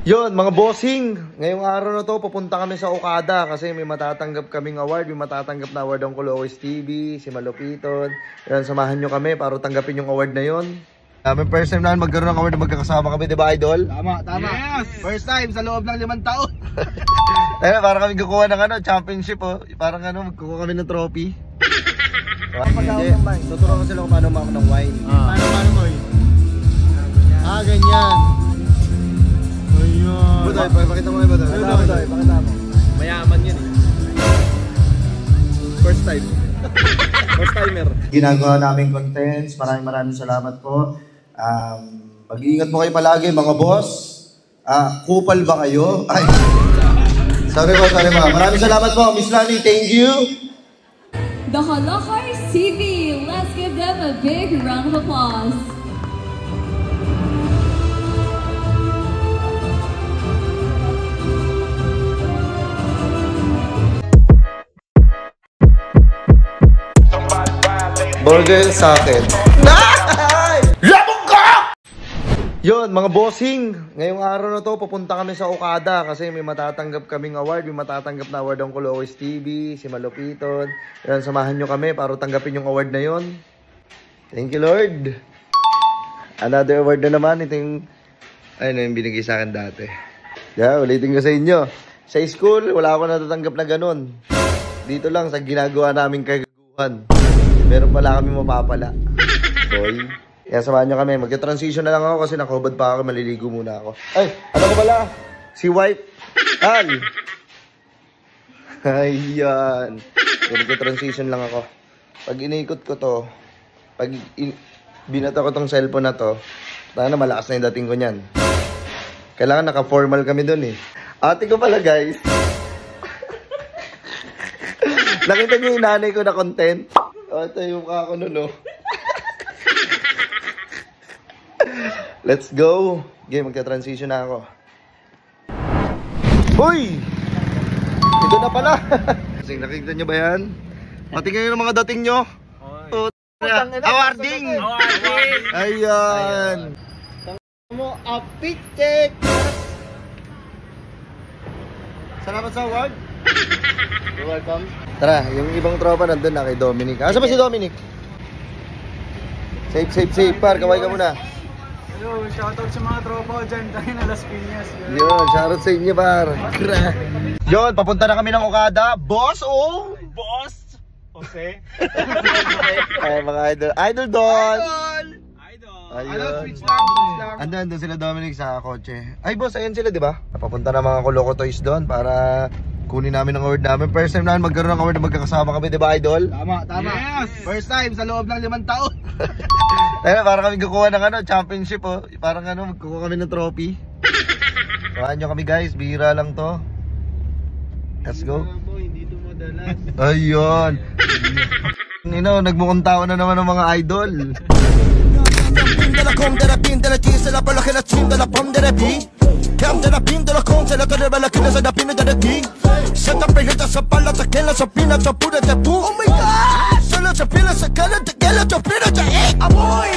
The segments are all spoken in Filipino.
Yun, mga bossing, ngayong araw na to, pupunta kami sa Okada kasi may matatanggap kaming award, may matatanggap na award ang Kulowes TV, si Malupiton. Yan, samahan nyo kami para tanggapin yung award na yun. May first time na magkaroon ng award na magkakasama kami, di ba, Idol? Tama. Yes! First time sa loob ng 5 taon. Ayun, parang kami kukuha ng championship, oh. Parang magkukuha kami ng trophy. Tuturuan ko sila kung paano umamak ng wine. Paano mo yun? Ganyan. Ayun. Budoy, pakita mo kayo, Budoy. Pakita mo. Mayaman yun eh. First time. First timer. Ginagawa namin contents. Maraming salamat po. Mag-iingat po kayo palagi, mga boss. Kupal ba kayo? Ay. Sorry po. Maraming salamat po, Miss Lani. Thank you. The Kulowes TV. Let's give them a big round of applause. Burger sa akin. Labog ka! Yun, mga bossing, ngayong araw na to, pupunta kami sa Okada kasi may matatanggap kaming award, may matatanggap na award ang Kulowes TV, si Malupiton. Yan, samahan nyo kami para tanggapin yung award na yun. Thank you, Lord. Another award na naman, ito yung, yung binigay sa akin dati. Yeah, ulitin ko sa inyo. Sa school, wala ako natatanggap na ganun. Dito lang, sa ginagawa naming kagaguhan. Meron pala kami mapapala. Boy. Kaya samahan nyo kami. Magka-transition na lang ako kasi nakahubad pa ako. Maliligo muna ako. Ay! Ano ko pala? Si wife. Al! Ayan. Magka-transition lang ako. Pag inikot ko to, pag binato ko tong cellphone na to, sana malakas na yung dating ko nyan. Kailangan naka-formal kami dun eh. Ate ko pala guys. Nakita niyo yung nanay ko na content? Ito yung mukha ko nun, oh. Let's go. Okay, magka-transition na ako. Hoy! Ito na pala. Kasi nakikita nyo ba yan? Patingin nyo ng mga dating nyo. Awarding! Ayan! Mo, upbeat check! Salamat sa award. You're welcome. Tara, yung ibang tropa nandun na kay Dominic. Asa ba si Dominic? Safe, par. Kaway ka muna. Hello, shoutout sa mga tropa dyan tayo na Las Piñas. Yun, shoutout sa inyo, par. Yun, papunta na kami ng Okada. Boss, oh! Boss! Jose? Ay, mga idol. Idol Don! Ayun. Switch lang. Andun sila Dominic sa kotse. Ay, boss, ayun sila, di ba? Napapunta na mga Kuloko Toys doon para kunin namin ang award namin. First time namin magkaroon ng award na magkakasama kami, di ba, Idol? Tama. Yes! First time sa loob ng 5 taon. Ayun, parang kami kukuha ng championship, oh. Parang magkukuha kami ng trophy. Samahan nyo kami, guys. Bihira lang to. Let's go. Hindi ito madalas. Ayun. Nagmukhang tao na naman ng mga idol. De la com, de la pin, de la G, c'est la balle que la team de la pomme de la vie. Cam de la pin, de la con, c'est la que de la que de la pin de la G. Se te pelota, se pala, se quela, se pina, se pura, se pu. Oh my God! Solo se pila, se quela, se quela, se pina, se amoy!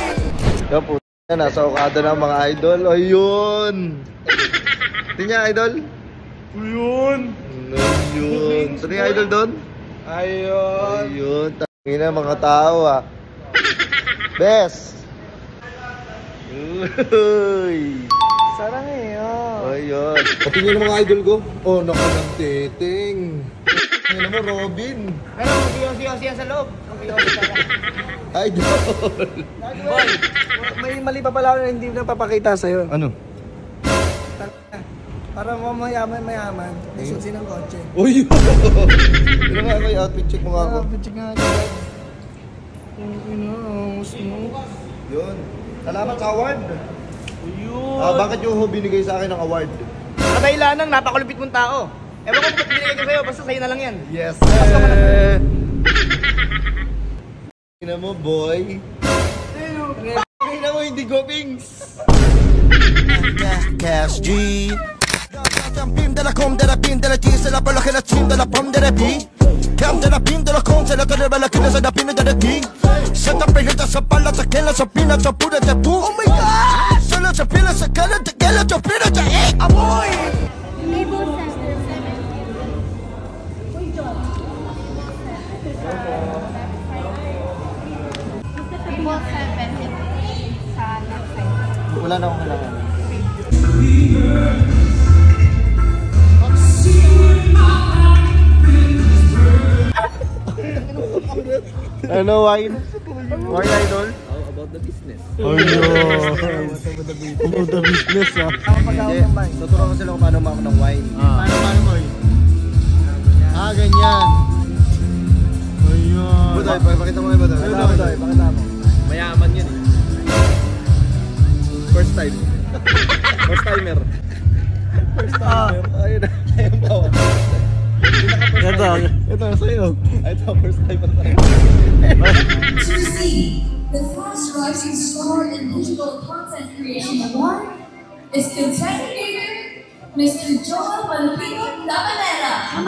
Yan po, nasa Okada na mga idol. Ayun! Tingnan, idol? Ayun! Saan yung idol doon? Ayun! Tangina mga tao ah. Bes! Uy! Sarang eh, oh. Ayun. Patingin ng mga idol ko. Oh, nakanang titing. Tingnan mo, Robin. Ano, mag-ios yan sa loob. Idol. Boy, may mali pa pala ako na hindi napapakita sa'yo. Ano? Para mayaman. Nasusin ng kotse. Uy! Ano nga may outfit check mo nga ako? Check nga agad. Smooth. Yun. Salamat sa award. Bakit yung binigay sa akin ng award? Nakadailanang napakalupit mong tao. Ewan ko ba't binigay ko sa'yo, basta sa'yo na lang yan. Yes. Tingnan mo, boy. Tingnan mo, hindi gopings. Cash G. Pin de la com, de la pin, de la G, c'est la balle que la team de la pomme de la vie. Cam de la pin, de la con, c'est la que de la que de la pin de la G. Se te pelota, se pala, se quela, se pina, se pura, se pu. Oh my God! Solo se pila, se quela, se pina, se amoy! Ano, wine? Wine idol? About the business. Ayun. About the business, ah. Tuturuan ko sila kung paano umakot ng wine. Paano, boy? Ganyan. Ayun. Budoy, pakita mo kayo Budoy. Budoy, pakita mo. Mayaman yun eh. First time. First timer. First timer. Ayun na. Ayun bawat. Ito, sa'yo. Ito, first timer. To receive the Fast Rising Star in Digital Content Creation Award is content creator Mr. Joel Malupino Damanera.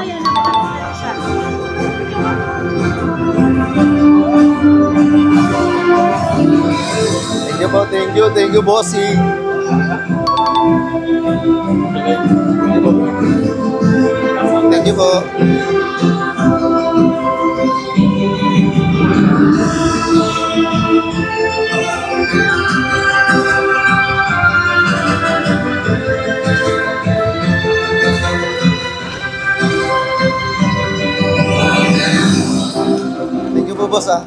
Thank you, bossy. Thank you po. Thank you po, boss, ah.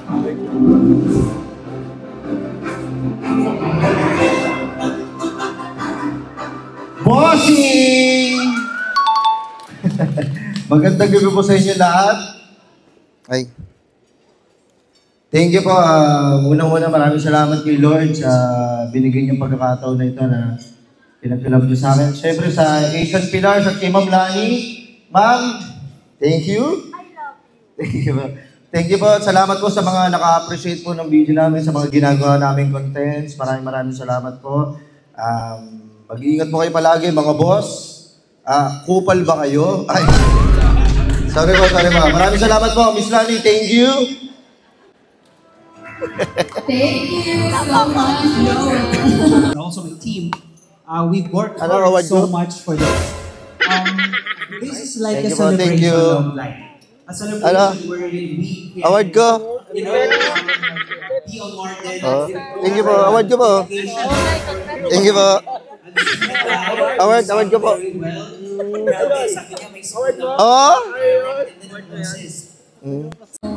Bossing! Magandang gabi po sa inyo lahat. Ay. Thank you po. Unang-una maraming salamat kay Lord sa binigay niyong pagkakataon na ito na pinagkalab niyo sa akin. Siyempre sa Asian Pillars at kay Ma'am Lani. Ma'am, thank you. I love you. Thank you po. Thank you po. Salamat po sa mga naka-appreciate po ng video namin, sa mga ginagawa naming contents. Maraming salamat po. Mag-iingat po kayo palagi, mga boss. Kupal ba kayo? Ay. Sorry po. Maraming salamat po. Miss Lani, thank you. Thank you so much, Joel. Also my team, we've worked Ano, hard so much for this. This is like Thank a you po, thank celebration you. of life. A celebration wherein we Award ko. be awarded. Thank you po. Award ko po. Thank you po. Award ko po. Oh?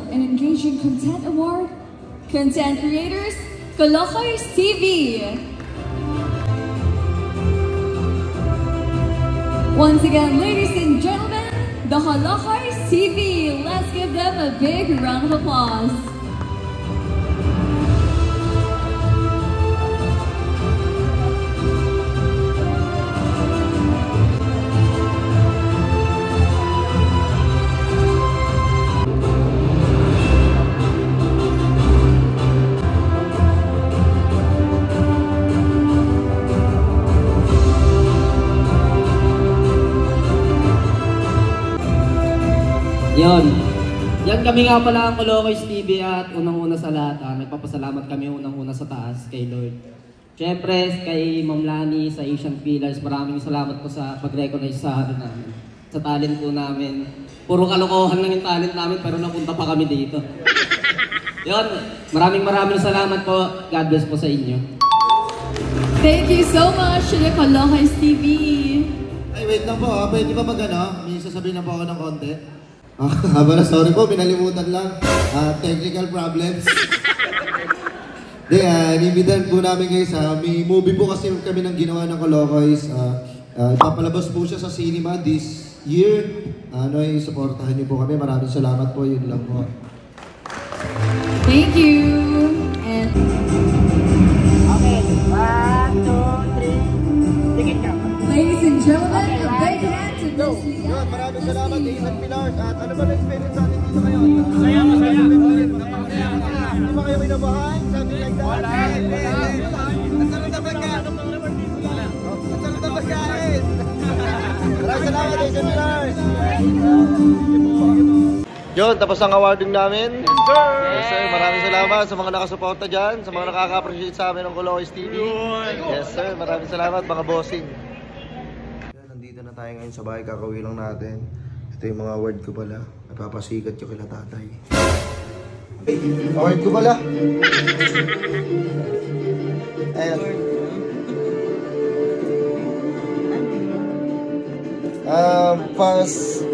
An Engaging Content Award, Content Creators, Kalokers TV. Once again, ladies and gentlemen, the Kalokers TV. Let's give them a big round of applause. Yon. Yan kami nga pala ang Kalokers TV at unang-una sa lahat, nagpapasalamat kami unang-una sa taas kay Lord. Siyempre, kay Ma'am Lani sa Asian Pillars, maraming salamat po sa pag-recognize sa namin, sa talent po namin. Puro kalokohan lang yung talent namin pero napunta pa kami dito. Yon, maraming salamat po. God bless po sa inyo. Thank you so much to the Kalokers TV. Ay, wait lang po. Pwede ba may sasabihin na po ako ng konti? Sorry po, pinalimutan lang. Technical problems. Inimbitan po namin guys. May movie po kasi kami nang ginawa ng Kalokers. Ipapalabas po siya sa cinema this year. Supportahan niyo po kami. Maraming salamat po. Yun lang po. Thank you. And Okay, 1, 2, 3. Tingin ka. ladies and gentlemen, a big hand to Miss Yun, maraming salamat kay Asian Pillars. At ano ba na-experience natin dito ngayon? Masaya. Hindi ba kayo kinabahan? Something like that? Wala. Nasalot na pagkain! Maraming salamat Asian Pillars! Yun, tapos ang awarding namin. Yes sir, maraming salamat sa mga nakasuporta dyan, sa mga nakaka-appreciate sa amin ng Kalokers TV. Yes sir, maraming salamat mga bossing. Nandito na tayo ngayon sa bahay, kakauwi lang natin. Ito yung mga award ko pala. Napapasikat ko kila tatay. Award ko pala. Ayan.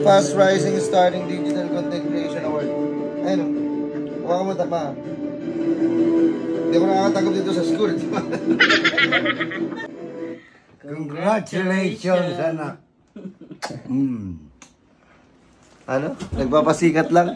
Fast Rising Starting Digital Content Creation Award. Ayun. Huwag mo tapa. Hindi ko nakakatanggap dito sa school. Congratulations, anak. Ano? Nagpapasikat lang?